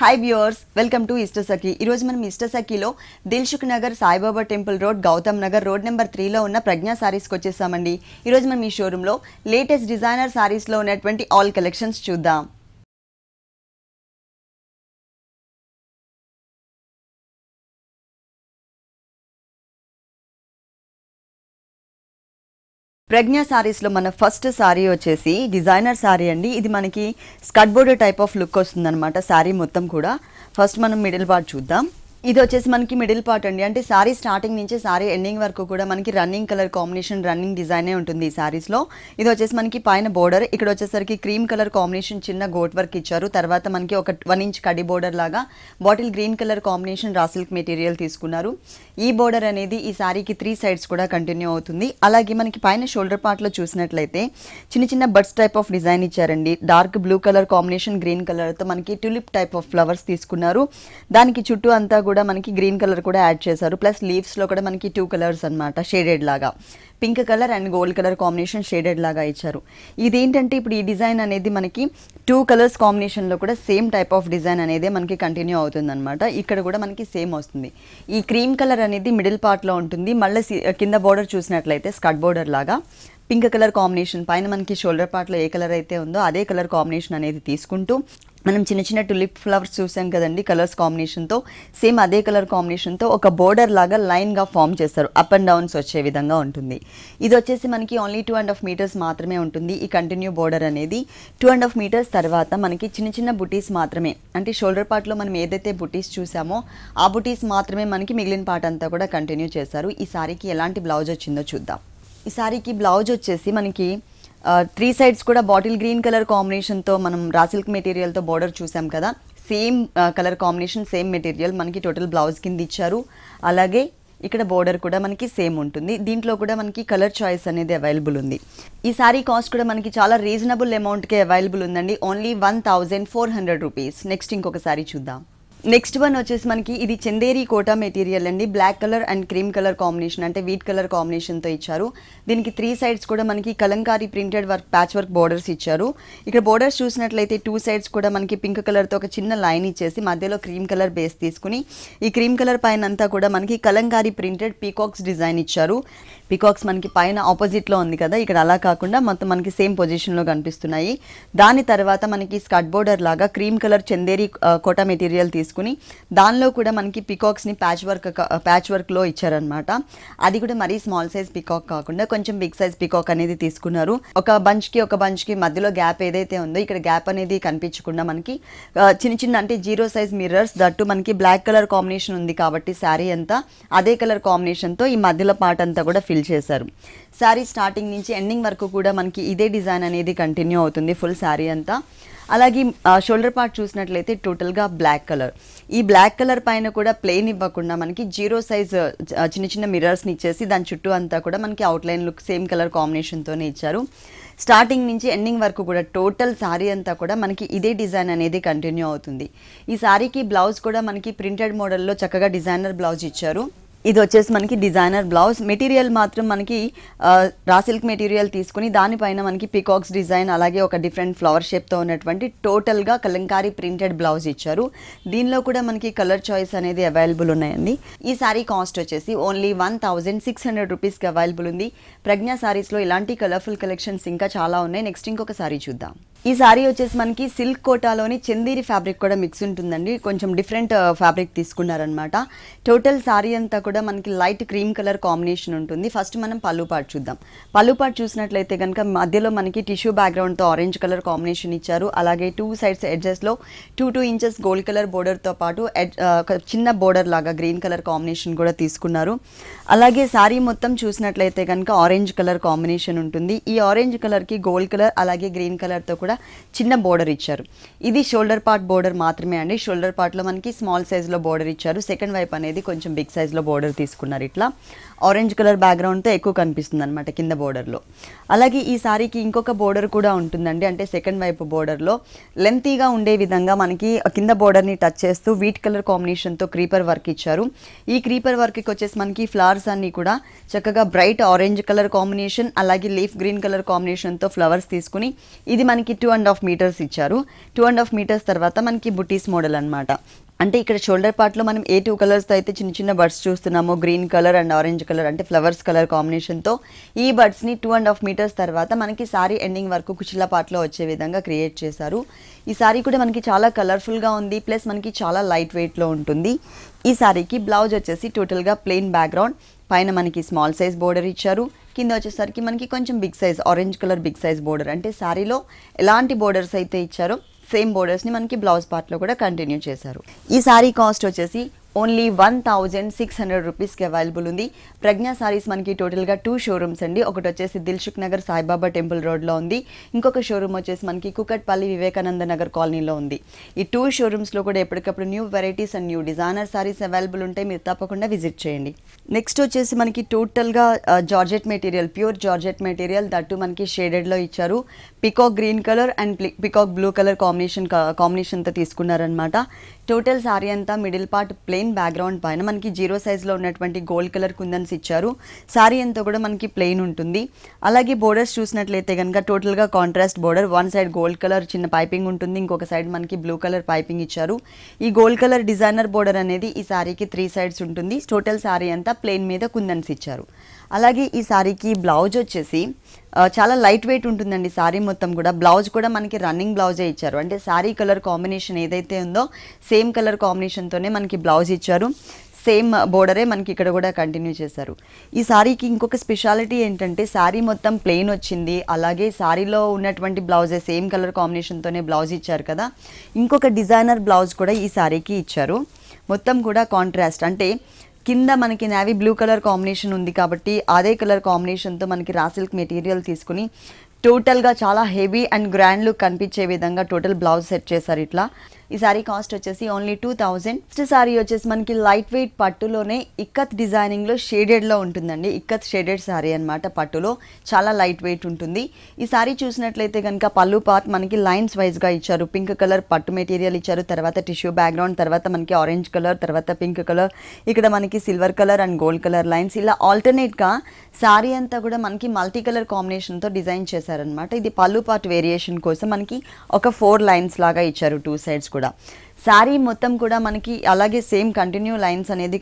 Hi viewers, welcome to Ishtasakhi. ఈరోజు మనం ఇష్టసఖిలో Dilsukh Nagar Saibaba temple road, Gautam Nagar road number 3లో ఉన్న ప్రజ్ఞా సారీస్కి వచ్చేసామండి. ఈరోజు మనం ఈ షోరూంలో లేటెస్ట్ డిజైనర్ సారీస్లో ఉన్నటువంటి ఆల్ కలెక్షన్స్ చూద్దాం. ప్రజ్ఞా సారీస్లో మన ఫస్ట్ సారీ వచ్చేసి డిజైనర్ సారీ అండి. ఇది మనకి skirt border type of look వస్తుందన్నమాట. సారీ మొత్తం కూడా ఫస్ట్ మనం మిడిల్ పార్ట్ చూద్దాం. ఇది వచ్చేసి మనకి మిడిల్ పార్ట్ అండి. అంటే సారీ స్టార్టింగ్ నుంచి సారీ ఎండింగ్ వరకు కూడా మనకి రన్నింగ్ కలర్ కాంబినేషన్, రన్నింగ్ డిజైనే ఉంటుంది ఈ సారీస్లో. ఇది వచ్చేసి మనకి పైన బోర్డర్, ఇక్కడ వచ్చేసరికి క్రీమ్ కలర్ కాంబినేషన్ చిన్న గోట్ వర్క్ ఇచ్చారు. తర్వాత మనకి ఒక 1 ఇంచ్ కడి బోర్డర్ లాగా bottle green colour combination raw silk material తీసుకున్నారు. ఈ బోర్డర్ అనేది ఈ సారీకి 3 సైడ్స్ కూడా కంటిన్యూ అవుతుంది. అలాగే మనకి పైన షోల్డర్ పార్ట్లో చూసినట్లయితే చిన్న చిన్న బర్డ్స్ టైప్ ఆఫ్ డిజైన్ ఇచ్చారండి. Dark blue colour combination green కలర్తో మనకి ట్యూలిప్ టైప్ ఆఫ్ ఫ్లవర్స్ తీసుకున్నారు. దానికి చుట్టూ అంతా కూడా మనకి గ్రీన్ కలర్ కూడా యాడ్ చేశారు. ప్లస్ లీవ్స్లో కూడా మనకి 2 కలర్స్ అనమాట, షేడెడ్ లాగా pink colour and gold colour combination shaded లాగా ఇచ్చారు. ఇదేంటంటే ఇప్పుడు ఈ డిజైన్ అనేది మనకి 2 కలర్స్ కాంబినేషన్లో కూడా సేమ్ టైప్ ఆఫ్ డిజైన్ అనేది మనకి కంటిన్యూ అవుతుంది అనమాట. ఇక్కడ కూడా మనకి సేమ్ వస్తుంది. ఈ క్రీమ్ కలర్ అనేది మిడిల్ పార్ట్లో ఉంటుంది. మళ్ళీ కింద బోర్డర్ చూసినట్లయితే స్కర్ట్ బోర్డర్ లాగా పింక్ కలర్ కాంబినేషన్, పైన మనకి షోల్డర్ పార్ట్లో ఏ కలర్ అయితే ఉందో అదే కలర్ కాంబినేషన్ అనేది తీసుకుంటూ మనం చిన్న చిన్న టులిప్ ఫ్లవర్స్ చూసాం కదండి కలర్స్ కాంబినేషన్తో, సేమ్ అదే కలర్ కాంబినేషన్తో ఒక బోర్డర్ లాగా లైన్గా ఫామ్ చేస్తారు. అప్ అండ్ డౌన్స్ వచ్చే విధంగా ఉంటుంది. ఇది వచ్చేసి మనకి ఓన్లీ 2.5 మీటర్స్ మాత్రమే ఉంటుంది ఈ కంటిన్యూ బోర్డర్ అనేది. 2.5 మీటర్స్ తర్వాత మనకి చిన్న చిన్న బుటీస్ మాత్రమే, అంటే షోల్డర్ పార్ట్లో మనం ఏదైతే బుటీస్ చూసామో ఆ బుటీస్ మాత్రమే మనకి మిగిలిన పార్ట్ అంతా కూడా కంటిన్యూ చేశారు. ఈ సారీకి ఎలాంటి బ్లౌజ్ వచ్చిందో చూద్దాం. ఈ సారీకి బ్లౌజ్ వచ్చేసి మనకి 3 సైడ్స్ కూడా బాటిల్ గ్రీన్ కలర్ కాంబినేషన్తో మనం రా సిల్క్ మెటీరియల్తో బోర్డర్ చూసాం కదా, same colour combination same material మనకి టోటల్ బ్లౌజ్ కింద ఇచ్చారు. అలాగే ఇక్కడ బోర్డర్ కూడా మనకి సేమ్ ఉంటుంది. దీంట్లో కూడా మనకి కలర్ చాయిస్ అనేది అవైలబుల్ ఉంది. ఈ సారీ కాస్ట్ కూడా మనకి చాలా రీజనబుల్ అమౌంట్కే అవైలబుల్ ఉందండి. Only 1400 rupees. నెక్స్ట్ ఇంకొక సారీ చూద్దాం. నెక్స్ట్ వన్ వచ్చేసి మనకి ఇది చందేరి కోటా మెటీరియల్ అండి. Black colour and cream colour combination, అంటే వీట్ కలర్ కాంబినేషన్తో ఇచ్చారు. దీనికి 3 సైడ్స్ కూడా మనకి Kalamkari printed work patch work borders ఇచ్చారు. ఇక్కడ బోర్డర్స్ చూసినట్లయితే 2 సైడ్స్ కూడా మనకి పింక్ కలర్తో ఒక చిన్న లైన్ ఇచ్చేసి మధ్యలో క్రీమ్ కలర్ బేస్ తీసుకుని ఈ క్రీమ్ కలర్ పైన అంతా కూడా మనకి కలంకారీ ప్రింటెడ్ పీకాక్స్ డిజైన్ ఇచ్చారు. పీకాక్స్ మనకి పైన ఆపోజిట్లో ఉంది కదా, ఇక్కడ అలా కాకుండా మొత్తం మనకి సేమ్ పొజిషన్లో కనిపిస్తున్నాయి. దాని తర్వాత మనకి స్కర్ట్ బోర్డర్ లాగా cream colour Chanderi Kota material తీసుకుని దానిలో కూడా మనకి పికాక్స్ని ప్యాచ్ వర్క్లో ఇచ్చారనమాట. అది కూడా మరీ స్మాల్ సైజ్ పికాక్ కాకుండా కొంచెం బిగ్ సైజ్ పికాక్ అనేది తీసుకున్నారు. ఒక బంచ్కి మధ్యలో గ్యాప్ ఏదైతే ఉందో ఇక్కడ గ్యాప్ అనేది కనిపించకుండా మనకి చిన్న చిన్న అంటే 0 సైజ్ మిర్రర్స్, దట్టు మనకి బ్లాక్ కలర్ కాంబినేషన్ ఉంది కాబట్టి శారీ అంతా అదే కలర్ కాంబినేషన్తో ఈ మధ్యలో పార్ట్ అంతా కూడా ఫిల్ చేశారు. శారీ స్టార్టింగ్ నుంచి ఎండింగ్ వరకు కూడా మనకి ఇదే డిజైన్ అనేది కంటిన్యూ అవుతుంది ఫుల్ శారీ అంతా. అలాగే షోల్డర్ పార్ట్ చూసినట్లయితే టోటల్గా బ్లాక్ కలర్. ఈ బ్లాక్ కలర్ పైన కూడా ప్లెయిన్ ఇవ్వకుండా మనకి 0 సైజ్ చిన్న చిన్న మిర్రర్స్ని ఇచ్చేసి దాని చుట్టూ అంతా కూడా మనకి అవుట్లైన్ లుక్ సేమ్ కలర్ కాంబినేషన్తోనే ఇచ్చారు. స్టార్టింగ్ నుంచి ఎండింగ్ వరకు కూడా టోటల్ శారీ అంతా కూడా మనకి ఇదే డిజైన్ అనేది కంటిన్యూ అవుతుంది. ఈ శారీకి బ్లౌజ్ కూడా మనకి ప్రింటెడ్ మోడల్లో చక్కగా డిజైనర్ బ్లౌజ్ ఇచ్చారు. ఇది వచ్చేసి మనకి డిజైనర్ బ్లౌజ్. మెటీరియల్ మాత్రం మనకి రా సిల్క్ మెటీరియల్ తీసుకుని దానిపైన మనకి పికాక్స్ డిజైన్, అలాగే ఒక డిఫరెంట్ ఫ్లవర్ షేప్తో ఉన్నటువంటి టోటల్గా కలంకారీ ప్రింటెడ్ బ్లౌజ్ ఇచ్చారు. దీనిలో కూడా మనకి కలర్ చాయిస్ అనేది అవైలబుల్ ఉన్నాయండి. ఈ సారీ కాస్ట్ వచ్చేసి ఓన్లీ 1600 రూపీస్కి అవైలబుల్ ఉంది. ప్రజ్ఞా సారీస్లో ఇలాంటి కలర్ఫుల్ కలెక్షన్స్ ఇంకా చాలా ఉన్నాయి. నెక్స్ట్ ఇంకొక సారీ చూద్దాం. ఈ సారీ వచ్చేసి మనకి సిల్క్ కోటాలోని చందేరి ఫ్యాబ్రిక్ కూడా మిక్స్ ఉంటుందండి. కొంచెం డిఫరెంట్ ఫ్యాబ్రిక్ తీసుకున్నారనమాట. టోటల్ సారీ అంతా కూడా మనకి లైట్ క్రీమ్ కలర్ కాంబినేషన్ ఉంటుంది. ఫస్ట్ మనం పళ్ళు పార్ట్ చూద్దాం. పళ్ళు పార్ట్ చూసినట్లయితే కనుక మధ్యలో మనకి టిష్యూ బ్యాక్గ్రౌండ్తో ఆరెంజ్ కలర్ కాంబినేషన్ ఇచ్చారు. అలాగే 2 సైడ్స్ ఎడ్జెస్లో 2 ఇంచెస్ గోల్డ్ కలర్ బోర్డర్తో పాటు ఒక చిన్న బోర్డర్ లాగా గ్రీన్ కలర్ కాంబినేషన్ కూడా తీసుకున్నారు. అలాగే సారీ మొత్తం చూసినట్లయితే కనుక ఆరెంజ్ కలర్ కాంబినేషన్ ఉంటుంది. ఈ ఆరెంజ్ కలర్కి గోల్డ్ కలర్ అలాగే గ్రీన్ కలర్తో కూడా చిన్న బోర్డర్ ఇచ్చారు. ఇది షోల్డర్ పార్ట్ బోర్డర్ మాత్రమే అండి. షోల్డర్ పార్ట్లో మనకి స్మాల్ సైజ్లో బోర్డర్ ఇచ్చారు. సెకండ్ వైపు అనేది కొంచెం బిగ్ సైజ్లో బోర్డర్ తీసుకున్నారు. ఇట్లా ఆరెంజ్ కలర్ బ్యాక్గ్రౌండ్తో ఎక్కువ కనిపిస్తుంది అనమాట కింద బోర్డర్లో. అలాగే ఈ సారీకి ఇంకొక బోర్డర్ కూడా ఉంటుందండి. అంటే సెకండ్ వైపు బోర్డర్లో లెంతీగా ఉండే విధంగా మనకి కింద బోర్డర్ని టచ్ చేస్తూ వీట్ కలర్ కాంబినేషన్తో క్రీపర్ వర్క్ ఇచ్చారు. ఈ క్రీపర్ వర్క్కి వచ్చేసి మనకి ఫ్లవర్స్ అన్నీ కూడా చక్కగా బ్రైట్ ఆరెంజ్ కలర్ కాంబినేషన్ అలాగే లీఫ్ గ్రీన్ కలర్ కాంబినేషన్తో ఫ్లవర్స్ తీసుకుని ఇది మనకి 2.5 మీటర్స్ ఇచ్చారు. 2.5 మీటర్స్ తర్వాత మనకి బుటీస్ మోడల్ అన్నమాట. అంటే ఇక్కడ షోల్డర్ పార్ట్లో మనం ఏ 2 కలర్స్తో అయితే చిన్న చిన్న బర్డ్స్ చూస్తున్నామో, green colour and orange colour అంటే ఫ్లవర్స్ కలర్ కాంబినేషన్తో ఈ బర్డ్స్ని 2.5 మీటర్స్ తర్వాత మనకి సారీ ఎండింగ్ వరకు కుచిలా పార్ట్లో వచ్చే విధంగా క్రియేట్ చేశారు. ఈ సారీ కూడా మనకి చాలా కలర్ఫుల్గా ఉంది, ప్లస్ మనకి చాలా లైట్ వెయిట్లో ఉంటుంది. ఈ సారీకి బ్లౌజ్ వచ్చేసి టోటల్గా ప్లెయిన్ బ్యాక్గ్రౌండ్, పైన మనకి స్మాల్ సైజ్ బోర్డర్ ఇచ్చారు. కింద వచ్చేసరికి మనకి కొంచెం big size orange colour big size border. అంటే సారీలో ఎలాంటి బోర్డర్స్ అయితే ఇచ్చారో సేమ్ బోర్డర్స్ని మనకి బ్లౌజ్ పార్ట్లో కూడా కంటిన్యూ చేశారు. ఈ సారీ కాస్ట్ వచ్చేసి ఓన్లీ 1600 రూపీస్కి అవైలబుల్ ఉంది. ప్రజ్ఞా సారీస్ మనకి టోటల్గా 2 షోరూమ్స్ అండి. ఒకటి వచ్చేసి దిల్సుఖ్ నగర్ సాయిబాబా టెంపుల్ రోడ్లో ఉంది, ఇంకొక షోరూమ్ వచ్చేసి మనకి కుకట్పల్లి వివేకానంద నగర్ కాలనీలో ఉంది. ఈ 2 షోరూమ్స్లో కూడా ఎప్పటికప్పుడు new varieties and new designer saris available ఉంటాయి, మీరు తప్పకుండా విజిట్ చేయండి. నెక్స్ట్ వచ్చేసి మనకి టోటల్గా georgette material, pure georgette material, that మనకి షేడెడ్లో ఇచ్చారు. Peacock green colour and peacock blue colour కాంబినేషన్తో తీసుకున్నారనమాట. టోటల్ సారీ అంతా మిడిల్ పార్ట్ ప్లెయిన్ బ్యాక్గ్రౌండ్ పైన మనకి 0 సైజ్లో ఉన్నటువంటి గోల్డ్ కలర్ కుందన్స్ ఇచ్చారు. సారీ అంతా కూడా మనకి ప్లెయిన్ ఉంటుంది. అలాగే బోర్డర్స్ చూసినట్లయితే కనుక టోటల్గా contrast border, one side gold colour చిన్న పైపింగ్ ఉంటుంది, ఇంకొక సైడ్ మనకి బ్లూ కలర్ పైపింగ్ ఇచ్చారు. ఈ గోల్డ్ కలర్ డిజైనర్ బోర్డర్ అనేది ఈ సారీకి 3 సైడ్స్ ఉంటుంది. టోటల్ సారీ అంతా ప్లెయిన్ మీద కుందన్స్ ఇచ్చారు. అలాగే ఈ సారీకి బ్లౌజ్ వచ్చేసి చాలా లైట్ వెయిట్ ఉంటుందండి. సారీ మొత్తం కూడా బ్లౌజ్ కూడా మనకి రన్నింగ్ బ్లౌజే ఇచ్చారు. అంటే సారీ కలర్ కాంబినేషన్ ఏదైతే ఉందో సేమ్ కలర్ కాంబినేషన్తోనే మనకి బ్లౌజ్ ఇచ్చారు. సేమ్ బోర్డరే మనకి ఇక్కడ కూడా కంటిన్యూ చేశారు. ఈ సారీకి ఇంకొక స్పెషాలిటీ ఏంటంటే సారీ మొత్తం ప్లెయిన్ వచ్చింది. అలాగే సారీలో ఉన్నటువంటి బ్లౌజే సేమ్ కలర్ కాంబినేషన్తోనే బ్లౌజ్ ఇచ్చారు కదా, ఇంకొక డిజైనర్ బ్లౌజ్ కూడా ఈ సారీకి ఇచ్చారు. మొత్తం కూడా కాంట్రాస్ట్, అంటే కింద మనకి నేవీ బ్లూ కలర్ కాంబినేషన్ ఉంది కాబట్టి అదే కలర్ కాంబినేషన్తో మనకి రా సిల్క్ మెటీరియల్ తీసుకుని టోటల్గా చాలా హెవీ అండ్ గ్రాండ్ లుక్ కనిపించే విధంగా టోటల్ బ్లౌజ్ సెట్ చేశారు ఇట్లా. ఈ సారీ కాస్ట్ వచ్చేసి ఓన్లీ 2000. నెక్స్ట్ సారీ వచ్చేసి మనకి లైట్ వెయిట్ పట్టులోనే ఇక్కత్ డిజైనింగ్లో షేడెడ్లో ఉంటుందండి. ఇక్కత్ షేడెడ్ సారీ అనమాట, పట్టులో చాలా లైట్ వెయిట్ ఉంటుంది. ఈ సారీ చూసినట్లయితే కనుక పళ్ళు పార్ట్ మనకి లైన్స్ వైజ్గా ఇచ్చారు. పింక్ కలర్ పట్టు మెటీరియల్ ఇచ్చారు, తర్వాత టిష్యూ బ్యాక్గ్రౌండ్, తర్వాత మనకి ఆరెంజ్ కలర్, తర్వాత పింక్ కలర్, ఇక్కడ మనకి silver colour and gold colour lines, ఇలా ఆల్టర్నేట్గా సారీ అంతా కూడా మనకి మల్టీ కలర్ కాంబినేషన్తో డిజైన్ చేశారనమాట. ఇది పళ్ళు పార్ట్ వేరియేషన్ కోసం మనకి ఒక 4 లైన్స్ లాగా ఇచ్చారు 2 సైడ్స్ కూడా. శారీ మొత్తం కూడా మనకి అలాగే సేమ్ కంటిన్యూ లైన్స్ అనేది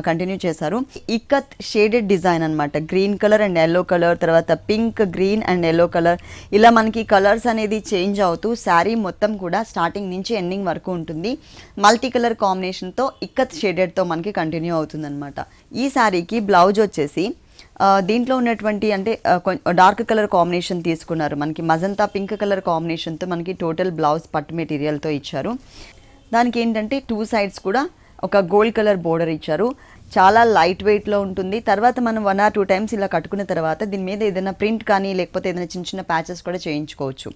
కంటిన్యూ చేశారు. ఇక్కత్ షేడెడ్ డిజైన్ అనమాట. Green colour and yellow colour, తర్వాత pink, green and yellow colour, ఇలా మనకి కలర్స్ అనేది చేంజ్ అవుతూ శారీ మొత్తం కూడా స్టార్టింగ్ నుంచి ఎండింగ్ వరకు ఉంటుంది. మల్టీ కలర్ కాంబినేషన్తో ఇక్కత్ షేడెడ్తో మనకి కంటిన్యూ అవుతుంది అనమాట. ఈ శారీకి బ్లౌజ్ వచ్చేసి దీంట్లో ఉన్నటువంటి అంటే డార్క్ కలర్ కాంబినేషన్ తీసుకున్నారు. మనకి మజంతా పింక్ కలర్ కాంబినేషన్తో మనకి టోటల్ బ్లౌజ్ పట్టు మెటీరియల్తో ఇచ్చారు. దానికి ఏంటంటే 2 సైడ్స్ కూడా ఒక గోల్డ్ కలర్ బోర్డర్ ఇచ్చారు. చాలా లైట్ వెయిట్లో ఉంటుంది. తర్వాత మనం 1 or 2 టైమ్స్ ఇలా కట్టుకున్న తర్వాత దీని మీద ఏదైనా ప్రింట్ కానీ లేకపోతే ఏదైనా చిన్న చిన్న ప్యాచెస్ కూడా చేయించుకోవచ్చు.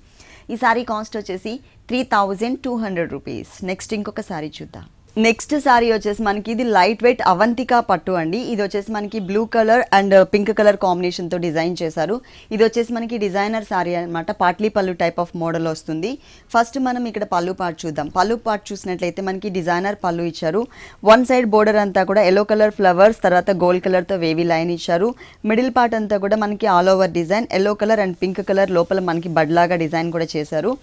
ఈ సారీ కాస్ట్ వచ్చేసి 3200 రూపీస్. నెక్స్ట్ ఇంకొక సారీ చూద్దాం. నెక్స్ట్ సారీ వచ్చేసి మనకి ఇది లైట్ వెయిట్ అవంతికా పట్టు అండి. ఇది వచ్చేసి మనకి blue colour and pink colour కాంబినేషన్తో డిజైన్ చేశారు. ఇది వచ్చేసి మనకి డిజైనర్ సారీ అనమాట. పాట్లీ పళ్ళు టైప్ ఆఫ్ మోడల్ వస్తుంది. ఫస్ట్ మనం ఇక్కడ పళ్ళు పార్ట్ చూద్దాం. పళ్ళు పార్ట్ చూసినట్లయితే మనకి డిజైనర్ పళ్ళు ఇచ్చారు. 1 సైడ్ బోర్డర్ అంతా కూడా ఎల్లో కలర్ ఫ్లవర్స్, తర్వాత గోల్డ్ కలర్తో వేవీ లైన్ ఇచ్చారు. మిడిల్ పార్ట్ అంతా కూడా మనకి all over design yellow colour and pink colour, లోపల మనకి బడ్లాగా డిజైన్ కూడా చేశారు.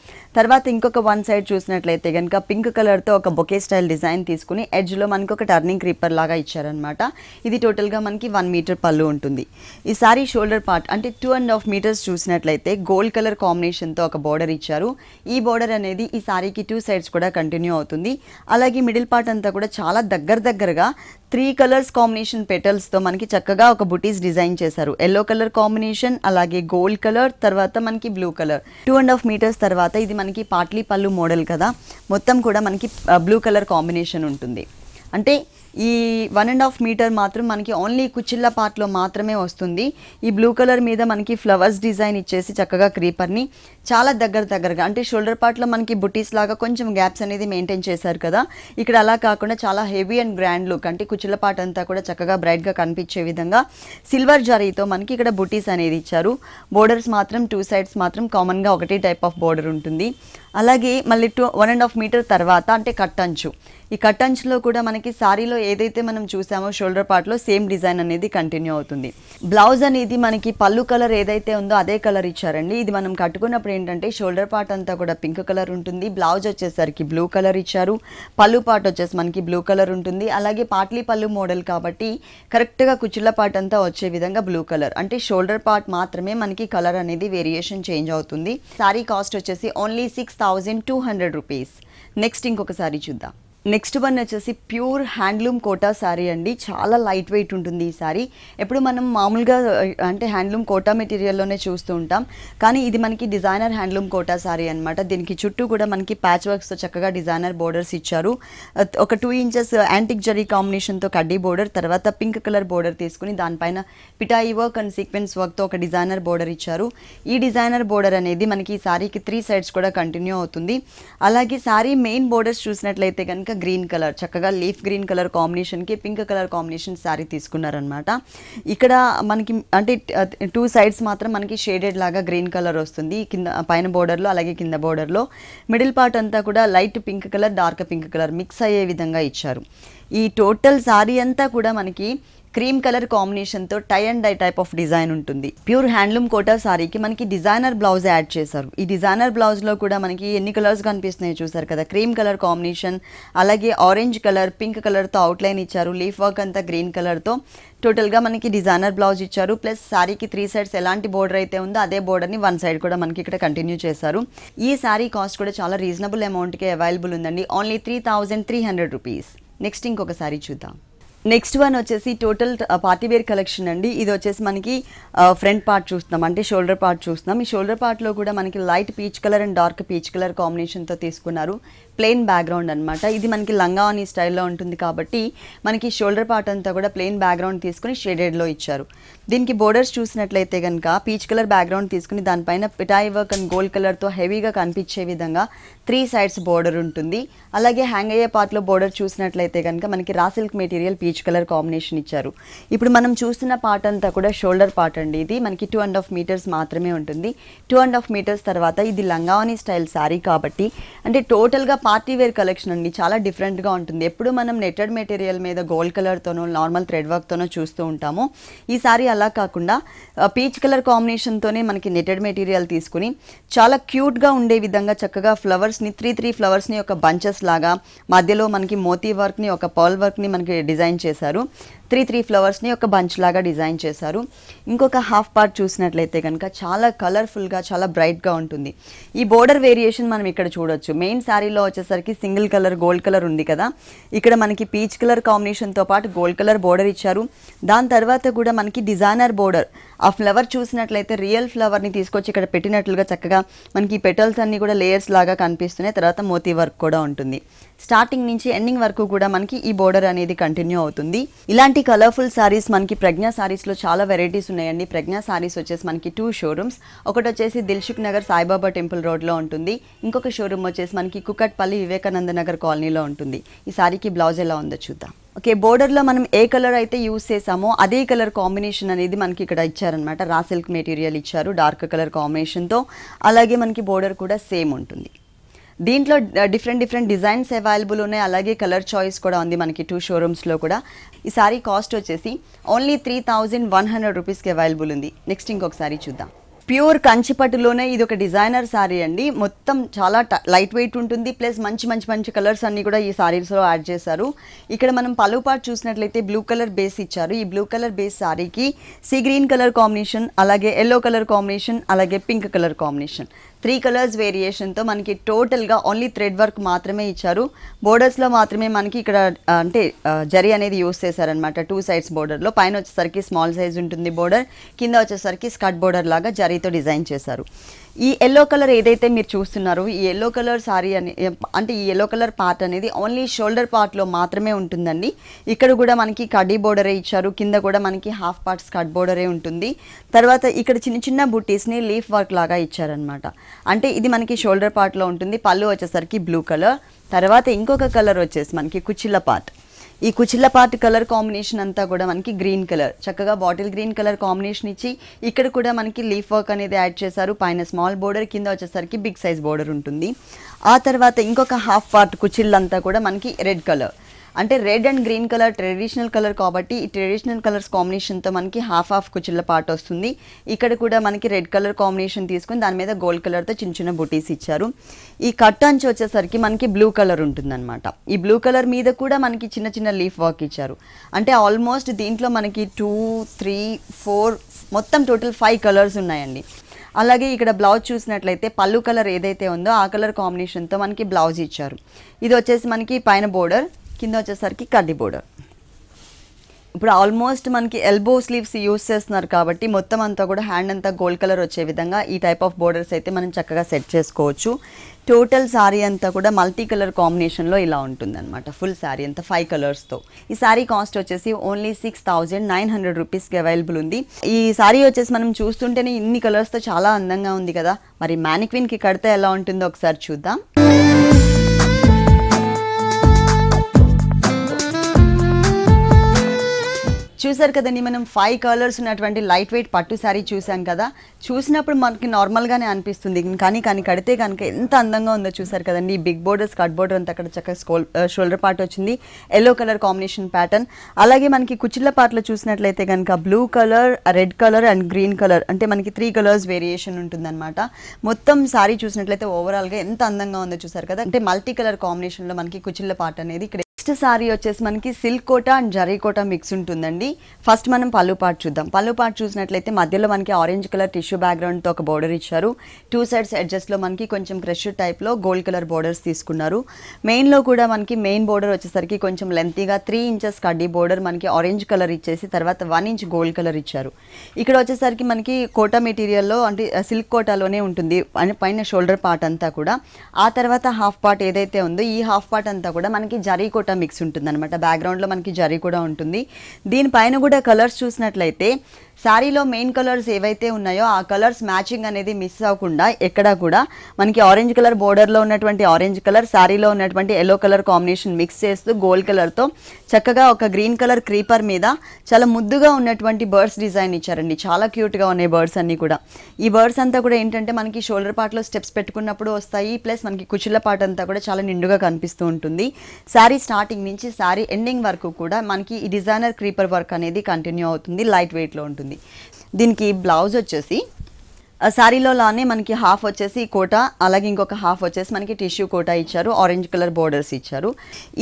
తర్వాత ఇంకొక 1 సైడ్ చూసినట్లయితే కనుక పింక్ కలర్తో ఒక బొకే స్టైల్ డిజైన్ తీసుకుని ఎడ్జ్ లో మనకి ఒక టర్నింగ్ క్రీపర్ లాగా ఇచ్చారనమాట. ఇది టోటల్ గా మనకి 1 మీటర్ పళ్ళు ఉంటుంది. ఈ సారీ షోల్డర్ పార్ట్ అంటే 2.5 మీటర్స్ చూసినట్లయితే గోల్డ్ కలర్ కాంబినేషన్ తో ఒక బోర్డర్ ఇచ్చారు. ఈ బోర్డర్ అనేది ఈ సారీకి 2 సైడ్స్ కూడా కంటిన్యూ అవుతుంది. అలాగే మిడిల్ పార్ట్ అంతా కూడా చాలా దగ్గరగా 3 కలర్స్ కాంబినేషన్ పెటల్స్ తో మనకి చక్కగా ఒక బుటీస్ డిజైన్ చేశారు. ఎల్లో కలర్ కాంబినేషన్, అలాగే గోల్డ్ కలర్, తర్వాత మనకి బ్లూ కలర్. 2.5 మీటర్స్ తర్వాత ఇది మనకి పాట్లీ పళ్ళు మోడల్ కదా, మొత్తం కూడా మనకి బ్లూ కలర్ కాంబినేషన్ ఉంటుంది. అంటే ఈ 1.5 మీటర్ మాత్రం మనకి ఓన్లీ కుచ్చిళ్ళ పార్ట్లో మాత్రమే వస్తుంది. ఈ బ్లూ కలర్ మీద మనకి ఫ్లవర్స్ డిజైన్ ఇచ్చేసి చక్కగా క్రీపర్ని చాలా దగ్గరగా అంటే షోల్డర్ పార్ట్లో మనకి బుటీస్ లాగా కొంచెం గ్యాప్స్ అనేది మెయింటైన్ చేశారు కదా, ఇక్కడ అలా కాకుండా చాలా హెవీ అండ్ గ్రాండ్ లుక్, అంటే కుచ్చిళ్ళ పార్ట్ అంతా కూడా చక్కగా బ్రైట్గా కనిపించే విధంగా సిల్వర్ జరీతో మనకి ఇక్కడ బుటీస్ అనేది ఇచ్చారు. బోర్డర్స్ మాత్రం 2 సైడ్స్ మాత్రం కామన్గా ఒకటే టైప్ ఆఫ్ బోర్డర్ ఉంటుంది. అలాగే మళ్ళీ 1.5 మీటర్ తర్వాత అంటే కట్టంచు, ఈ కట్టంచులో కూడా మనకి సారీలో ఏదైతే మనం చూసామో షోల్డర్ పార్ట్లో సేమ్ డిజైన్ అనేది కంటిన్యూ అవుతుంది. బ్లౌజ్ అనేది మనకి పళ్ళు కలర్ ఏదైతే ఉందో అదే కలర్ ఇచ్చారండి. ఇది మనం కట్టుకున్నప్పుడు ఏంటంటే షోల్డర్ పార్ట్ అంతా కూడా పింక్ కలర్ ఉంటుంది, బ్లౌజ్ వచ్చేసరికి బ్లూ కలర్ ఇచ్చారు, పళ్ళు పార్ట్ వచ్చేసి మనకి బ్లూ కలర్ ఉంటుంది. అలాగే పాట్లీ పళ్ళు మోడల్ కాబట్టి కరెక్ట్గా కుచ్చుల పార్ట్ అంతా వచ్చే విధంగా బ్లూ కలర్, అంటే షోల్డర్ పార్ట్ మాత్రమే మనకి కలర్ అనేది వేరియేషన్ చేంజ్ అవుతుంది. సారీ కాస్ట్ వచ్చేసి ఓన్లీ 6200 రూపీస్. నెక్స్ట్ ఇంకొక సారీ చూద్దాం. నెక్స్ట్ వన్ వచ్చేసి ప్యూర్ హ్యాండ్లూమ్ కోటా శారీ అండి. చాలా లైట్ వెయిట్ ఉంటుంది ఈ శారీ. ఎప్పుడు మనం మామూలుగా అంటే హ్యాండ్లూమ్ కోటా మెటీరియల్లోనే చూస్తూ ఉంటాం, కానీ ఇది మనకి డిజైనర్ హ్యాండ్లూమ్ కోటా శారీ అనమాట. దీనికి చుట్టూ కూడా మనకి ప్యాచ్ వర్క్స్తో చక్కగా డిజైనర్ బోర్డర్స్ ఇచ్చారు. ఒక 2 ఇంచెస్ యాంటిక్ జరీ కాంబినేషన్తో కడ్డీ బోర్డర్, తర్వాత పింక్ కలర్ బోర్డర్ తీసుకుని దానిపైన పిటాయి వర్క్ అండ్ సీక్వెన్స్ వర్క్తో ఒక డిజైనర్ బోర్డర్ ఇచ్చారు. ఈ డిజైనర్ బోర్డర్ అనేది మనకి ఈ శారీకి 3 సైడ్స్ కూడా కంటిన్యూ అవుతుంది. అలాగే శారీ మెయిన్ బోర్డర్స్ చూసినట్లయితే కనుక గ్రీన్ కలర్, చక్కగా లీఫ్ గ్రీన్ కలర్ కాంబినేషన్కి పింక్ కలర్ కాంబినేషన్ శారీ తీసుకున్నారనమాట. ఇక్కడ మనకి అంటే 2 సైడ్స్ మాత్రం మనకి షేడెడ్ లాగా గ్రీన్ కలర్ వస్తుంది కింద పైన బోర్డర్లో, అలాగే కింద బోర్డర్లో. మిడిల్ పార్ట్ అంతా కూడా light pink colour dark pink colour mix అయ్యే విధంగా ఇచ్చారు. ఈ టోటల్ శారీ అంతా కూడా మనకి క్రీమ్ కలర్ కాంబినేషన్తో tie and dye type of design ఉంటుంది. ప్యూర్ హ్యాండ్లూమ్ కోటా సారీకి మనకి డిజైనర్ బ్లౌజ్ యాడ్ చేశారు. ఈ డిజైనర్ బ్లౌజ్లో కూడా మనకి ఎన్ని కలర్స్ కనిపిస్తున్నాయో చూసారు కదా. క్రీమ్ కలర్ కాంబినేషన్, అలాగే ఆరెంజ్ కలర్, పింక్ కలర్తో అవుట్లైన్ ఇచ్చారు. లీఫ్ వర్క్ అంతా గ్రీన్ కలర్తో టోటల్గా మనకి డిజైనర్ బ్లౌజ్ ఇచ్చారు. ప్లస్ శారీకి 3 సైడ్స్ ఎలాంటి బోర్డర్ అయితే ఉందో అదే బోర్డర్ని 1 సైడ్ కూడా మనకి ఇక్కడ కంటిన్యూ చేశారు. ఈ శారీ కాస్ట్ కూడా చాలా రీజనబుల్ అమౌంట్కి అవైలబుల్ ఉందండి. Only 3300 rupees. నెక్స్ట్ ఇంకొక శారీ చూద్దాం. నెక్స్ట్ వన్ వచ్చేసి టోటల్ పార్టీవేర్ కలెక్షన్ అండి. ఇది వచ్చేసి మనకి ఫ్రంట్ పార్ట్ చూస్తున్నాం, అంటే షోల్డర్ పార్ట్ చూస్తున్నాం. ఈ షోల్డర్ పార్ట్లో కూడా మనకి light peach colour and dark peach colour కాంబినేషన్తో తీసుకున్నారు. ప్లెయిన్ బ్యాక్గ్రౌండ్ అనమాట. ఇది మనకి లంగావని స్టైల్లో ఉంటుంది కాబట్టి మనకి షోల్డర్ పార్ట్ అంతా కూడా ప్లెయిన్ బ్యాక్గ్రౌండ్ తీసుకుని షేడెడ్లో ఇచ్చారు. దీనికి బోర్డర్స్ చూసినట్లయితే కనుక పీచ్ కలర్ బ్యాక్గ్రౌండ్ తీసుకుని దానిపైన పిటాయి వర్క్ అండ్ గోల్డ్ కలర్తో హెవీగా కనిపించే విధంగా 3 సైడ్స్ బోర్డర్ ఉంటుంది. అలాగే హ్యాంగ్ అయ్యే పార్ట్లో బోర్డర్ చూసినట్లయితే కనుక మనకి raw silk material peach colour combination ఇచ్చారు. ఇప్పుడు మనం చూస్తున్న పార్ట్ అంతా కూడా షోల్డర్ పార్ట్ అండి. ఇది మనకి 2.5 మీటర్స్ మాత్రమే ఉంటుంది. 2.5 మీటర్స్ తర్వాత ఇది లంగావని స్టైల్ శారీ కాబట్టి అంటే టోటల్గా పార్టీ వేర్ కలెక్షన్ అండి. చాలా డిఫరెంట్గా ఉంటుంది. ఎప్పుడు మనం నెటెడ్ మెటీరియల్ మీద గోల్డ్ కలర్తోనో నార్మల్ థ్రెడ్ వర్క్తోనో చూస్తూ ఉంటాము. ఈ సారీ అలా కాకుండా పీచ్ కలర్ కాంబినేషన్తోనే మనకి నెటెడ్ మెటీరియల్ తీసుకుని చాలా క్యూట్గా ఉండే విధంగా చక్కగా ఫ్లవర్స్ని 3 ఫ్లవర్స్ని ఒక బంచెస్ లాగా మధ్యలో మనకి మోతీ వర్క్ని ఒక పర్ల్ వర్క్ని మనకి డిజైన్ చేశారు. 3 ఫ్లవర్స్ని ఒక బంచ్ లాగా డిజైన్ చేశారు. ఇంకొక హాఫ్ పార్ట్ చూసినట్లయితే కనుక చాలా కలర్ఫుల్గా చాలా బ్రైట్గా ఉంటుంది. ఈ బోర్డర్ వేరియేషన్ మనం ఇక్కడ చూడొచ్చు. మెయిన్ శారీలో వచ్చేసరికి సింగిల్ కలర్ గోల్డ్ కలర్ ఉంది కదా, ఇక్కడ మనకి పీచ్ కలర్ కాంబినేషన్తో పాటు గోల్డ్ కలర్ బోర్డర్ ఇచ్చారు. దాని తర్వాత కూడా మనకి డిజైనర్ బోర్డర్, ఆ ఫ్లవర్ చూసినట్లయితే రియల్ ఫ్లవర్ని తీసుకొచ్చి ఇక్కడ పెట్టినట్లుగా చక్కగా మనకి పెటల్స్ అన్నీ కూడా లేయర్స్ లాగా కనిపిస్తున్నాయి. తర్వాత మోతీ వర్క్ కూడా ఉంటుంది. స్టార్టింగ్ నుంచి ఎండింగ్ వరకు కూడా మనకి ఈ బోర్డర్ అనేది కంటిన్యూ అవుతుంది. ఇలాంటి కలర్ఫుల్ సారీస్ మనకి ప్రజ్ఞా సారీస్లో చాలా వెరైటీస్ ఉన్నాయండి. ప్రజ్ఞా సారీస్ వచ్చేసి మనకి 2 షోరూమ్స్, ఒకటి వచ్చేసి దిల్సుఖ్ నగర్ సాయిబాబా టెంపుల్ రోడ్లో ఉంటుంది. ఇంకొక షోరూమ్ వచ్చేసి మనకి కుకట్పల్లి వివేకానంద నగర్ కాలనీలో ఉంటుంది. ఈ సారీకి బ్లౌజ్ ఎలా ఉందో చూద్దాం. ఓకే, బోర్డర్లో మనం ఏ కలర్ అయితే యూస్ చేసామో అదే కలర్ కాంబినేషన్ అనేది మనకి ఇక్కడ ఇచ్చారనమాట. రా సిల్క్ మెటీరియల్ ఇచ్చారు డార్క్ కలర్ కాంబినేషన్తో. అలాగే మనకి బోర్డర్ కూడా సేమ్ ఉంటుంది. దీంట్లో డిఫరెంట్ డిజైన్స్ అవైలబుల్ ఉన్నాయి. అలాగే కలర్ చాయిస్ కూడా ఉంది మనకి 2 షోరూమ్స్లో కూడా. ఈ సారీ కాస్ట్ వచ్చేసి ఓన్లీ 3100 రూపీస్కి అవైలబుల్ ఉంది. నెక్స్ట్ ఇంకొక సారీ చూద్దాం. ప్యూర్ కంచిపట్టులోనే ఇది ఒక డిజైనర్ సారీ అండి. మొత్తం చాలా లైట్ వెయిట్ ఉంటుంది. ప్లస్ మంచి కలర్స్ అన్నీ కూడా ఈ సారీస్లో యాడ్ చేశారు. ఇక్కడ మనం పళ్ళు పార్ట్ చూసినట్లయితే బ్లూ కలర్ బేస్ ఇచ్చారు. ఈ బ్లూ కలర్ బేస్ సారీకి సీ గ్రీన్ కలర్ కాంబినేషన్, అలాగే ఎల్లో కలర్ కాంబినేషన్, అలాగే పింక్ కలర్ కాంబినేషన్ 3 కలర్స్ వేరియేషన్తో మనకి టోటల్గా ఓన్లీ థ్రెడ్ వర్క్ మాత్రమే ఇచ్చారు. బోర్డర్స్లో మాత్రమే మనకి ఇక్కడ అంటే జరీ అనేది యూస్ చేశారనమాట. 2 సైడ్స్ బోర్డర్లో పైన వచ్చేసరికి స్మాల్ సైజ్ ఉంటుంది బోర్డర్, కింద వచ్చేసరికి స్కర్ట్ బోర్డర్ లాగా జరీతో డిజైన్ చేశారు. ఈ ఎల్లో కలర్ ఏదైతే మీరు చూస్తున్నారో ఈ ఎల్లో కలర్ సారీ అంటే ఈ ఎల్లో కలర్ పార్ట్ అనేది ఓన్లీ షోల్డర్ పార్ట్లో మాత్రమే ఉంటుందండి. ఇక్కడ కూడా మనకి కడ్డీ బోర్డరే ఇచ్చారు. కింద కూడా మనకి హాఫ్ పార్ట్ స్కర్ట్ బోర్డరే ఉంటుంది. తర్వాత ఇక్కడ చిన్న బుట్టీస్ని లీఫ్ వర్క్ లాగా ఇచ్చారనమాట. అంటే ఇది మనకి షోల్డర్ పార్ట్లో ఉంటుంది. పళ్ళు వచ్చేసరికి బ్లూ కలర్. తర్వాత ఇంకొక కలర్ వచ్చేసి మనకి కుచ్చిళ్ళ పార్ట్. ఈ కుచిళ్ళ పార్ట్ కలర్ కాంబినేషన్ అంతా కూడా మనకి గ్రీన్ కలర్, చక్కగా బాటిల్ గ్రీన్ కలర్ కాంబినేషన్ ఇచ్చి ఇక్కడ కూడా మనకి లీఫ్ వర్క్ అనేది యాడ్ చేశారు. పైన స్మాల్ బోర్డర్, కింద వచ్చేసరికి బిగ్ సైజ్ బోర్డర్ ఉంటుంది. ఆ తర్వాత ఇంకొక హాఫ్ పార్ట్ కుచిళ్ళంతా కూడా మనకి రెడ్ కలర్, అంటే red and green colour traditional colour కాబట్టి ఈ ట్రెడిషనల్ కలర్స్ కాంబినేషన్తో మనకి హాఫ్ కుచిళ్ళ పార్ట్ వస్తుంది. ఇక్కడ కూడా మనకి రెడ్ కలర్ కాంబినేషన్ తీసుకుని దాని మీద గోల్డ్ కలర్తో చిన్న చిన్న బుటీస్ ఇచ్చారు. ఈ కట్ అంచు వచ్చేసరికి మనకి బ్లూ కలర్ ఉంటుందన్నమాట. ఈ బ్లూ కలర్ మీద కూడా మనకి చిన్న చిన్న లీఫ్ వర్క్ ఇచ్చారు. అంటే ఆల్మోస్ట్ దీంట్లో మనకి 2, 3, 4 మొత్తం టోటల్ 5 కలర్స్ ఉన్నాయండి. అలాగే ఇక్కడ బ్లౌజ్ చూసినట్లయితే పళ్ళు కలర్ ఏదైతే ఉందో ఆ కలర్ కాంబినేషన్తో మనకి బ్లౌజ్ ఇచ్చారు. ఇది వచ్చేసి మనకి పైన బోర్డర్, కింద వచ్చేసరికి కడ్డీ బోర్డర్. ఇప్పుడు ఆల్మోస్ట్ మనకి ఎల్బో స్లీవ్స్ యూస్ చేస్తున్నారు కాబట్టి మొత్తం అంతా కూడా హ్యాండ్ అంతా గోల్డ్ కలర్ వచ్చే విధంగా ఈ టైప్ ఆఫ్ బోర్డర్స్ అయితే మనం చక్కగా సెట్ చేసుకోవచ్చు. టోటల్ శారీ అంతా కూడా మల్టీ కలర్ కాంబినేషన్లో ఇలా ఉంటుందన్నమాట. ఫుల్ శారీ అంతా 5 కలర్స్తో. ఈ శారీ కాస్ట్ వచ్చేసి ఓన్లీ 6,900 రూపీస్కి అవైలబుల్ ఉంది. ఈ శారీ వచ్చేసి మనం చూస్తుంటేనే ఇన్ని కలర్స్తో చాలా అందంగా ఉంది కదా. మరి మ్యానిక్విన్కి కడితే ఎలా ఉంటుందో ఒకసారి చూద్దాం. చూసారు కదండి, మనం 5 కలర్స్ ఉన్నటువంటి లైట్ వెయిట్ పట్టు శారీ చూసాం కదా. చూసినప్పుడు మనకి నార్మల్గానే అనిపిస్తుంది, కానీ కడితే కనుక ఎంత అందంగా ఉందో చూసారు కదండి. బిగ్ బోర్డర్స్, కట్ బోర్డర్ అంతా అక్కడ చక్కగా షోల్డర్ పార్ట్ వచ్చింది, ఎల్లో కలర్ కాంబినేషన్ ప్యాటర్న్. అలాగే మనకి కుచ్చిళ్ళ పార్ట్లో చూసినట్లయితే కనుక blue colour, red colour and green colour, అంటే మనకి 3 కలర్స్ వేరియేషన్ ఉంటుందన్నమాట. మొత్తం శారీ చూసినట్లయితే ఓవరాల్గా ఎంత అందంగా ఉందో చూసారు కదా. అంటే మల్టీ కలర్ కాంబినేషన్లో మనకి కుచ్చిళ్ళ పార్ట్ అనేది ఇక్కడ. నెక్స్ట్ సారీ వచ్చేసి మనకి silk Kota and zari Kota mix ఉంటుందండి. ఫస్ట్ మనం పళ్ళు పార్ట్ చూద్దాం. పళ్ళు పార్ట్ చూసినట్లయితే మధ్యలో మనకి ఆరెంజ్ కలర్ టిష్యూ బ్యాక్గ్రౌండ్తో ఒక బోర్డర్ ఇచ్చారు. 2 సైడ్స్ ఎడ్జెస్లో మనకి కొంచెం క్రష్ టైప్లో గోల్డ్ కలర్ బోర్డర్స్ తీసుకున్నారు. మెయిన్లో కూడా మనకి మెయిన్ బోర్డర్ వచ్చేసరికి కొంచెం లెంతీగా 3 ఇంచెస్ కడ్డీ బోర్డర్ మనకి ఆరెంజ్ కలర్ ఇచ్చేసి తర్వాత 1 ఇంచ్ గోల్డ్ కలర్ ఇచ్చారు. ఇక్కడ వచ్చేసరికి మనకి కోటా మెటీరియల్లో అంటే సిల్క్ కోటాలోనే ఉంటుంది పైన షోల్డర్ పార్ట్ అంతా కూడా. ఆ తర్వాత హాఫ్ పార్ట్ ఏదైతే ఉందో ఈ హాఫ్ పార్ట్ అంతా కూడా మనకి జరీ కోటా మిక్స్ ఉంటుంది అనమాట. బ్యాక్గ్రౌండ్లో మనకి జరీ కూడా ఉంటుంది. దీనిపైన కూడా కలర్స్ చూసినట్లయితే శారీలో మెయిన్ కలర్స్ ఏవైతే ఉన్నాయో ఆ కలర్స్ మ్యాచింగ్ అనేది మిస్ అవ్వకుండా ఎక్కడా కూడా మనకి ఆరెంజ్ కలర్ బోర్డర్లో ఉన్నటువంటి ఆరెంజ్ కలర్, శారీలో ఉన్నటువంటి ఎల్లో కలర్ కాంబినేషన్ మిక్స్ చేస్తూ గోల్డ్ కలర్తో చక్కగా ఒక గ్రీన్ కలర్ క్రీపర్ మీద చాలా ముద్దుగా ఉన్నటువంటి బర్డ్స్ డిజైన్ ఇచ్చారండి. చాలా క్యూట్గా ఉన్నాయి బర్డ్స్ అన్నీ కూడా. ఈ బర్డ్స్ అంతా కూడా ఏంటంటే మనకి షోల్డర్ పార్ట్లో స్టెప్స్ పెట్టుకున్నప్పుడు వస్తాయి, ప్లస్ మనకి కుచ్చిళ్ళ పార్ట్ అంతా కూడా చాలా నిండుగా కనిపిస్తూ ఉంటుంది. శారీ స్టార్టింగ్ నుంచి శారీ ఎండింగ్ వరకు కూడా మనకి ఈ డిజైనర్ క్రీపర్ వర్క్ అనేది కంటిన్యూ అవుతుంది, లైట్ వెయిట్లో ఉంటుంది. దీనికి బ్లౌజ్ వచ్చేసి శారీలో లానే మనకి హాఫ్ వచ్చేసి కోటా, అలాగే ఇంకొక హాఫ్ వచ్చేసి మనకి టిష్యూ కోటా ఇచ్చారు, ఆరెంజ్ కలర్ బోర్డర్స్ ఇచ్చారు.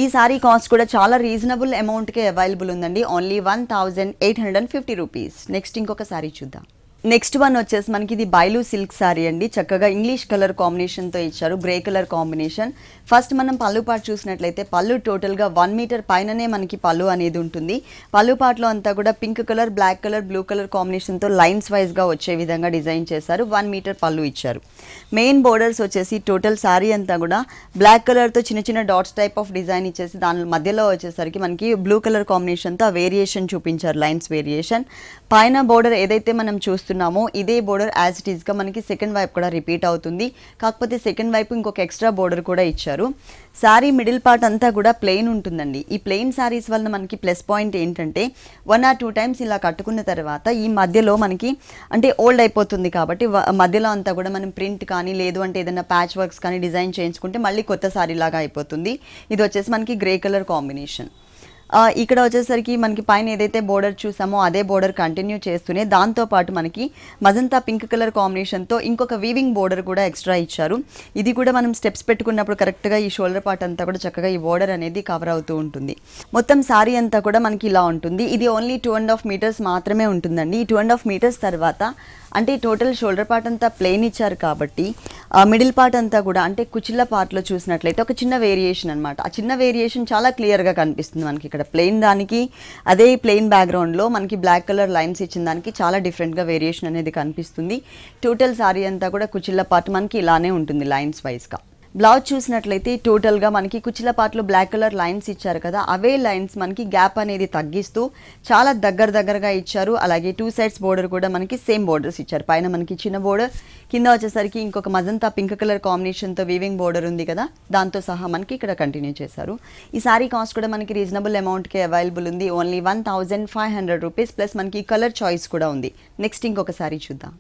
ఈ శారీ కాస్ట్ కూడా చాలా రీజనబుల్ అమౌంట్కే అవైలబుల్ ఉందండి, ఓన్లీ 1,850 రూపీస్. నెక్స్ట్ ఇంకొక శారీ చూద్దాం. నెక్స్ట్ వన్ వచ్చేసి మనకి ఇది బైలు సిల్క్ శారీ అండి. చక్కగా ఇంగ్లీష్ కలర్ కాంబినేషన్తో ఇచ్చారు, గ్రే కలర్ కాంబినేషన్. ఫస్ట్ మనం పళ్ళు పార్ట్ చూసినట్లయితే పళ్ళు టోటల్గా 1 మీటర్ పైననే మనకి పళ్ళు అనేది ఉంటుంది. పళ్ళు పార్ట్లో అంతా కూడా pink colour, black colour, blue colour కాంబినేషన్తో లైన్స్ వైజ్గా వచ్చే విధంగా డిజైన్ చేశారు. 1 మీటర్ పళ్ళు ఇచ్చారు. మెయిన్ బోర్డర్స్ వచ్చేసి టోటల్ శారీ అంతా కూడా బ్లాక్ కలర్తో చిన్న చిన్న డాట్స్ టైప్ ఆఫ్ డిజైన్ ఇచ్చేసి దాని మధ్యలో వచ్చేసరికి మనకి బ్లూ కలర్ కాంబినేషన్తో ఆ వేరియేషన్ చూపించారు, లైన్స్ వేరియేషన్. పైన బోర్డర్ ఏదైతే మనం చూస్తున్నామో ఇదే బోర్డర్ యాజ్ ఇట్ ఈస్గా మనకి సెకండ్ వైపు కూడా రిపీట్ అవుతుంది. కాకపోతే సెకండ్ వైపు ఇంకొక ఎక్స్ట్రా బోర్డర్ కూడా ఇచ్చారు. శారీ మిడిల్ పార్ట్ అంతా కూడా ప్లెయిన్ ఉంటుందండి. ఈ ప్లెయిన్ శారీస్ వల్ల మనకి ప్లస్ పాయింట్ ఏంటంటే 1 or 2 టైమ్స్ ఇలా కట్టుకున్న తర్వాత ఈ మధ్యలో మనకి అంటే ఓల్డ్ అయిపోతుంది కాబట్టి మధ్యలో అంతా కూడా మనం ప్రింట్ కానీ లేదు అంటే ఏదైనా ప్యాచ్ వర్క్స్ కానీ డిజైన్ చేయించుకుంటే మళ్ళీ కొత్త శారీ లాగా అయిపోతుంది. ఇది వచ్చేసి మనకి గ్రే కలర్ కాంబినేషన్. ఇక్కడ వచ్చేసరికి మనకి పైన ఏదైతే బోర్డర్ చూసామో అదే బోర్డర్ కంటిన్యూ చేస్తూనే దాంతోపాటు మనకి మజంతా పింక్ కలర్ కాంబినేషన్తో ఇంకొక వీవింగ్ బోర్డర్ కూడా ఎక్స్ట్రా ఇచ్చారు. ఇది కూడా మనం స్టెప్స్ పెట్టుకున్నప్పుడు కరెక్ట్గా ఈ షోల్డర్ పార్ట్ అంతా కూడా చక్కగా ఈ బోర్డర్ అనేది కవర్ అవుతూ ఉంటుంది. మొత్తం శారీ అంతా కూడా మనకి ఇలా ఉంటుంది. ఇది ఓన్లీ 2.5 మీటర్స్ మాత్రమే ఉంటుందండి. ఈ 2.5 మీటర్స్ తర్వాత అంటే టోటల్ షోల్డర్ పార్ట్ అంతా ప్లెయిన్ ఇచ్చారు కాబట్టి మిడిల్ పార్ట్ అంతా కూడా అంటే కుచ్చిళ్ళ పార్ట్లో చూసినట్లయితే ఒక చిన్న వేరియేషన్ అనమాట. ఆ చిన్న వేరియేషన్ చాలా క్లియర్గా కనిపిస్తుంది మనకి. ఇక్కడ ప్లెయిన్ దానికి అదే ప్లెయిన్ బ్యాక్గ్రౌండ్లో మనకి బ్లాక్ కలర్ లైన్స్ ఇచ్చిన దానికి చాలా డిఫరెంట్గా వేరియేషన్ అనేది కనిపిస్తుంది. టోటల్ శారీ అంతా కూడా కుచ్చిళ్ళ పార్ట్ మనకి ఇలానే ఉంటుంది లైన్స్ వైజ్గా. బ్లౌజ్ చూసినట్లయితే టోటల్గా మనకి కుచ్చిల పార్ట్లో బ్లాక్ కలర్ లైన్స్ ఇచ్చారు కదా, అవే లైన్స్ మనకి గ్యాప్ అనేది తగ్గిస్తూ చాలా దగ్గరగా ఇచ్చారు. అలాగే 2 సైడ్స్ బోర్డర్ కూడా మనకి సేమ్ బోర్డర్స్ ఇచ్చారు. పైన మనకి చిన్న బోర్డర్, కింద వచ్చేసరికి ఇంకొక మజంతా పింక్ కలర్ కాంబినేషన్తో వీవింగ్ బోర్డర్ ఉంది కదా, దాంతో సహా మనకి ఇక్కడ కంటిన్యూ చేశారు. ఈ సారీ కాస్ట్ కూడా మనకి రీజనబుల్ అమౌంట్కే అవైలబుల్ ఉంది. ఓన్లీ 1500 రూపీస్ ప్లస్ మనకి కలర్ చాయిస్ కూడా ఉంది. నెక్స్ట్ ఇంకొక సారీ చూద్దాం.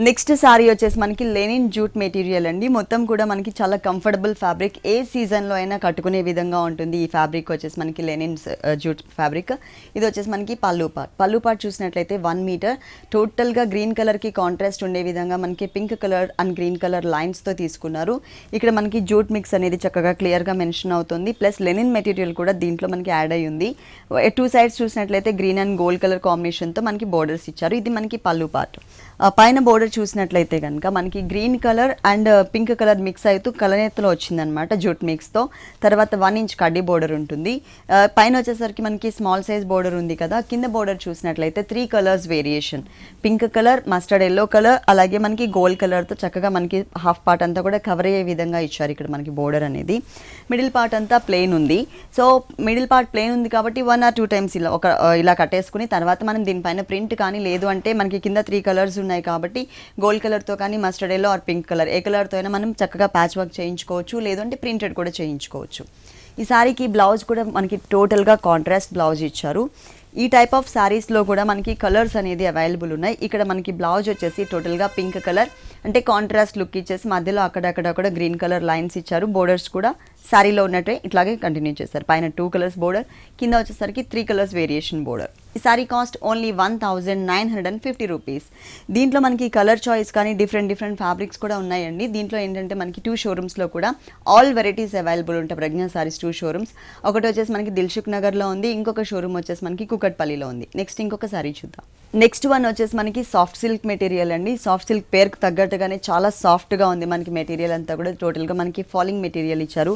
నెక్స్ట్ సారీ వచ్చేసి మనకి లెనిన్ జూట్ మెటీరియల్ అండి. మొత్తం కూడా మనకి చాలా కంఫర్టబుల్ ఫ్యాబ్రిక్, ఏ సీజన్లో అయినా కట్టుకునే విధంగా ఉంటుంది. ఈ ఫ్యాబ్రిక్ వచ్చేసి మనకి లెనిన్ జూట్ ఫ్యాబ్రిక్. ఇది వచ్చేసి మనకి పళ్ళు పార్ట్ చూసినట్లయితే 1 మీటర్ టోటల్గా గ్రీన్ కలర్కి కాంట్రాస్ట్ ఉండే విధంగా మనకి pink colour and green colour లైన్స్తో తీసుకున్నారు. ఇక్కడ మనకి జూట్ మిక్స్ అనేది చక్కగా క్లియర్గా మెన్షన్ అవుతుంది. ప్లస్ లెనిన్ మెటీరియల్ కూడా దీంట్లో మనకి యాడ్ అయ్యి ఉంది. 2 సైడ్స్ చూసినట్లయితే గ్రీన్ అండ్ గోల్డ్ కలర్ కాంబినేషన్తో మనకి బోర్డర్స్ ఇచ్చారు. ఇది మనకి పళ్ళు పార్ట్. పైన బోర్డర్ చూసినట్లయితే కనుక మనకి green colour and pink colour mix అవుతూ కలనేతలో వచ్చిందనమాట జూట్ మిక్స్తో. తర్వాత 1 ఇంచ్ కడ్డీ బోర్డర్ ఉంటుంది. పైన వచ్చేసరికి మనకి స్మాల్ సైజ్ బోర్డర్ ఉంది కదా, కింద బోర్డర్ చూసినట్లయితే 3 colours variation, pink colour, mustard yellow colour, అలాగే మనకి గోల్డ్ కలర్తో చక్కగా మనకి హాఫ్ పార్ట్ అంతా కూడా కవర్ అయ్యే విధంగా ఇచ్చారు ఇక్కడ మనకి బోర్డర్ అనేది. మిడిల్ పార్ట్ అంతా ప్లెయిన్ ఉంది. సో మిడిల్ పార్ట్ ప్లెయిన్ ఉంది కాబట్టి 1 or 2 టైమ్స్ ఇలా కట్టేసుకుని తర్వాత మనం దీనిపైన ప్రింట్ కానీ లేదు అంటే మనకి కింద 3 కలర్స్ ఉన్నాయి కాబట్టి గోల్డ్ కలర్తో కానీ mustard yellow or pink colour ఏ కలర్తో అయినా మనం చక్కగా ప్యాచ్ వర్క్ చేయించుకోవచ్చు, లేదంటే ప్రింటెడ్ కూడా చేయించుకోవచ్చు. ఈ సారీకి బ్లౌజ్ కూడా మనకి టోటల్గా కాంట్రాస్ట్ బ్లౌజ్ ఇచ్చారు. ఈ టైప్ ఆఫ్ శారీస్లో కూడా మనకి కలర్స్ అనేది అవైలబుల్ ఉన్నాయి. ఇక్కడ మనకి బ్లౌజ్ వచ్చేసి టోటల్గా పింక్ కలర్ అంటే కాంట్రాస్ట్ లుక్ ఇచ్చేసి మధ్యలో అక్కడక్కడ గ్రీన్ కలర్ లైన్స్ ఇచ్చారు. బోర్డర్స్ కూడా శారీలో ఉన్నట్టే ఇట్లాగే కంటిన్యూ చేశారు. పైన 2 కలర్స్ బోర్డర్, కింద వచ్చేసరికి 3 కలర్స్ వేరియేషన్ బోర్డర్. ఈ సారీ కాస్ట్ ఓన్లీ 1950 రూపీస్. దీంట్లో మనకి కలర్ చాయిస్ కానీ డిఫరెంట్ ఫ్యాబ్రిక్స్ కూడా ఉన్నాయండి. దీంట్లో ఏంటంటే మనకి 2 షోరూమ్స్లో కూడా ఆల్ వెరైటీస్ అవైలబుల్ ఉంటాయి. ప్రజ్ఞా సారీస్ 2 షోరూమ్స్, ఒకటి వచ్చేసి మనకి దిల్సుఖ్ నగర్లో ఉంది, ఇంకొక షోరూమ్ వచ్చేసి మనకి కుకట్పల్లిలో ఉంది. నెక్స్ట్ ఇంకొక సారీ చూద్దాం. నెక్స్ట్ వన్ వచ్చేసి మనకి సాఫ్ట్ సిల్క్ మెటీరియల్ అండి. సాఫ్ట్ సిల్క్ పేరుకు తగ్గట్టుగానే చాలా సాఫ్ట్గా ఉంది మనకి మెటీరియల్ అంతా కూడా. టోటల్గా మనకి ఫాలింగ్ మెటీరియల్ ఇచ్చారు.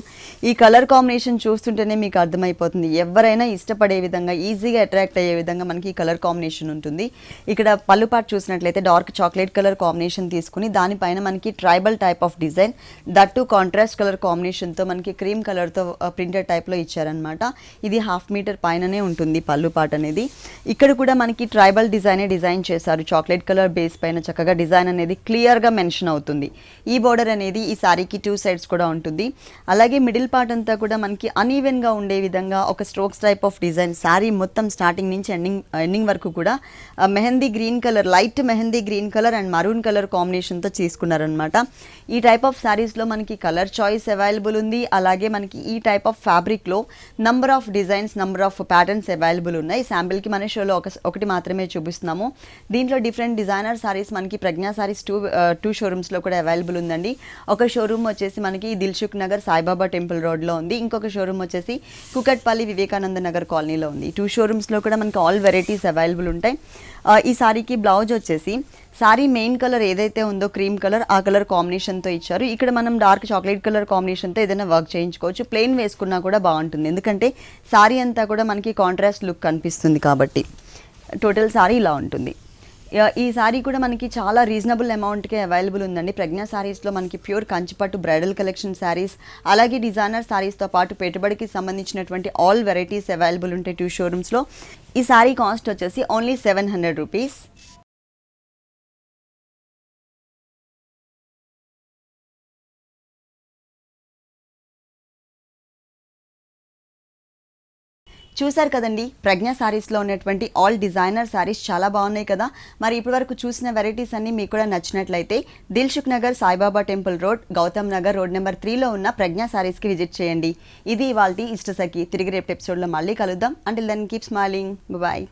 ఈ కలర్ కాంబినేషన్ చూస్తుంటేనే మీకు అర్థమైపోతుంది, ఎవరైనా ఇష్టపడే విధంగా ఈజీగా అట్రాక్ట్ అయ్యే విధంగా మనకి కలర్ కాంబినేషన్ ఉంటుంది. ఇక్కడ పళ్ళు పార్ట్ చూసినట్లయితే డార్క్ చాక్లెట్ కలర్ కాంబినేషన్ తీసుకుని దానిపైన మనకి tribal type of design, that contrast colour కాంబినేషన్తో మనకి క్రీమ్ కలర్తో ప్రింటెడ్ టైప్లో ఇచ్చారనమాట. ఇది 1/2 మీటర్ పైననే ఉంటుంది పళ్ళు పార్ట్ అనేది. ఇక్కడ కూడా మనకి ట్రైబల్ డిజైన్ చేశారు. చాక్లెట్ కలర్ బేస్ పైన చక్కగా డిజైన్ అనేది క్లియర్గా మెన్షన్ అవుతుంది. ఈ బోర్డర్ అనేది ఈ సారీకి 2 సైడ్స్ కూడా ఉంటుంది. అలాగే మిడిల్ పార్ట్ అంతా కూడా మనకి అన్ఈవెన్గా ఉండే విధంగా ఒక strokes type of design sari మొత్తం స్టార్టింగ్ నుంచి ఎండింగ్ వరకు కూడా mehndi green colour, light mehndi green colour and maroon colour కాంబినేషన్తో చేసుకున్నారనమాట. ఈ టైప్ ఆఫ్ శారీస్లో మనకి కలర్ చాయిస్ అవైలబుల్ ఉంది. అలాగే మనకి ఈ టైప్ ఆఫ్ ఫ్యాబ్రిక్లో number of designs, number of patterns available ఉన్నాయి. శాంపిల్కి మన షోలో ఒకటి మాత్రమే చూపిస్తున్నాము. దీంట్లో డిఫరెంట్ డిజైనర్ సారీస్ మనకి ప్రజ్ఞా సారీస్ 2 షోరూమ్స్లో కూడా అవైలబుల్ ఉందండి. ఒక షోరూమ్ వచ్చేసి మనకి దిల్సుఖ్ నగర్ సాయిబాబా టెంపుల్ రోడ్లో ఉంది, ఇంకొక షోరూమ్ వచ్చేసి కుకట్పల్లి వివేకానంద నగర్ కాలనీలో ఉంది. 2 షోరూమ్స్లో కూడా మనకి ఆల్ వెరైటీస్ అవైలబుల్ ఉంటాయి. ఈ సారీకి బ్లౌజ్ వచ్చేసి సారీ మెయిన్ కలర్ ఏదైతే ఉందో క్రీమ్ కలర్, ఆ కలర్ కాంబినేషన్తో ఇచ్చారు. ఇక్కడ మనం డార్క్ చాక్లెట్ కలర్ కాంబినేషన్తో ఏదైనా వర్క్ చేయించుకోవచ్చు. ప్లెయిన్ వేసుకున్నా కూడా బాగుంటుంది, ఎందుకంటే సారీ అంతా కూడా మనకి కాంట్రాస్ట్ లుక్ కనిపిస్తుంది కాబట్టి. టోటల్ సారీ ఇలా ఉంటుంది. ఈ సారీ కూడా మనకి చాలా రీజనబుల్ అమౌంట్కే అవైలబుల్ ఉందండి. ప్రజ్ఞా సారీస్లో మనకి ప్యూర్ కంచిపట్టు బ్రైడల్ కలెక్షన్ సారీస్, అలాగే డిజైనర్ సారీస్తో పాటు పెట్టుబడికి సంబంధించినటువంటి ఆల్ వెరైటీస్ అవైలబుల్ ఉంటాయి 2 షోరూమ్స్లో. ఈ సారీ కాస్ట్ వచ్చేసి ఓన్లీ 700 రూపీస్. చూసారు కదండి, ప్రజ్ఞా సారీస్లో ఉన్నటువంటి ఆల్ డిజైనర్ సారీస్ చాలా బాగున్నాయి కదా. మరి ఇప్పటి వరకు చూసిన వెరైటీస్ అన్ని మీకు కూడా నచ్చినట్లయితే Dilsukh Nagar Saibaba temple road, Gautam Nagar road number 3లో ఉన్న ప్రజ్ఞా సారీస్కి విజిట్ చేయండి. ఇది ఇవాల్టి ఇష్టసఖి. తిరిగి రేపు ఎపిసోడ్లో మళ్ళీ కలుద్దాం. Until then keep smiling. Bye.